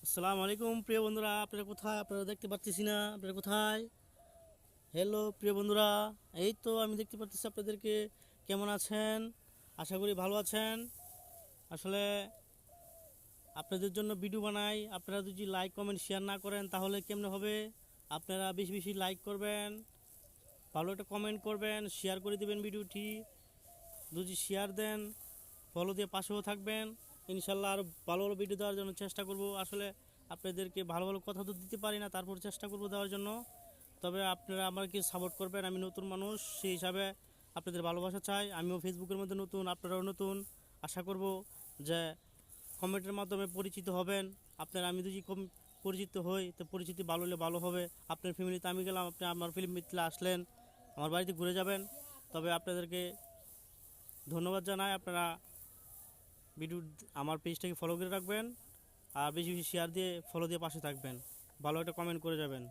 আসসালামু আলাইকুম প্রিয় বন্ধুরা, আপনারা কোথায়? আপনারা দেখতে পাচ্ছি না, আপনারা কোথায়? হ্যালো প্রিয় বন্ধুরা, এই তো আমি দেখতে পাচ্ছি আপনাদেরকে। কেমন আছেন? আশা করি ভালো আছেন। আসলে আপনাদের জন্য ভিডিও বানাই, আপনারা যদি লাইক কমেন্ট শেয়ার না করেন তাহলে কেমনে হবে? আপনারা বেশি বেশি লাইক করবেন, ভালো একটা কমেন্ট করবেন, শেয়ার করে দেবেন ভিডিওটি। যদি শেয়ার দেন, ফলো দিয়ে পাশেও থাকবেন। ইনশাল্লাহ আরও ভালো ভালো ভিডিও দেওয়ার জন্য চেষ্টা করব। আসলে আপনাদেরকে ভালো ভালো কথা তো দিতে পারি না, তারপর চেষ্টা করব দেওয়ার জন্য। তবে আপনারা আমাকে সাপোর্ট করবেন, আমি নতুন মানুষ, সেই হিসাবে আপনাদের ভালোবাসা চাই। আমিও ফেসবুকের মধ্যে নতুন, আপনারাও নতুন। আশা করব যে কমেন্টের মাধ্যমে পরিচিত হবেন। আপনারা আমি যদি কম পরিচিত হই, তো পরিচিতি ভালো হলে ভালো হবে। আপনার ফ্যামিলিতে আমি গেলাম, আপনি আমার ফ্যামিলিতে আসলেন, আমার বাড়িতে ঘুরে যাবেন। তবে আপনাদেরকে ধন্যবাদ জানাই। আপনারা ভিডিও আমার পেজটাকে ফলো করে রাখবেন, আর বেশি বেশি শেয়ার দিয়ে ফলো দিয়ে পাশে থাকবেন, ভালো একটা কমেন্ট করে যাবেন।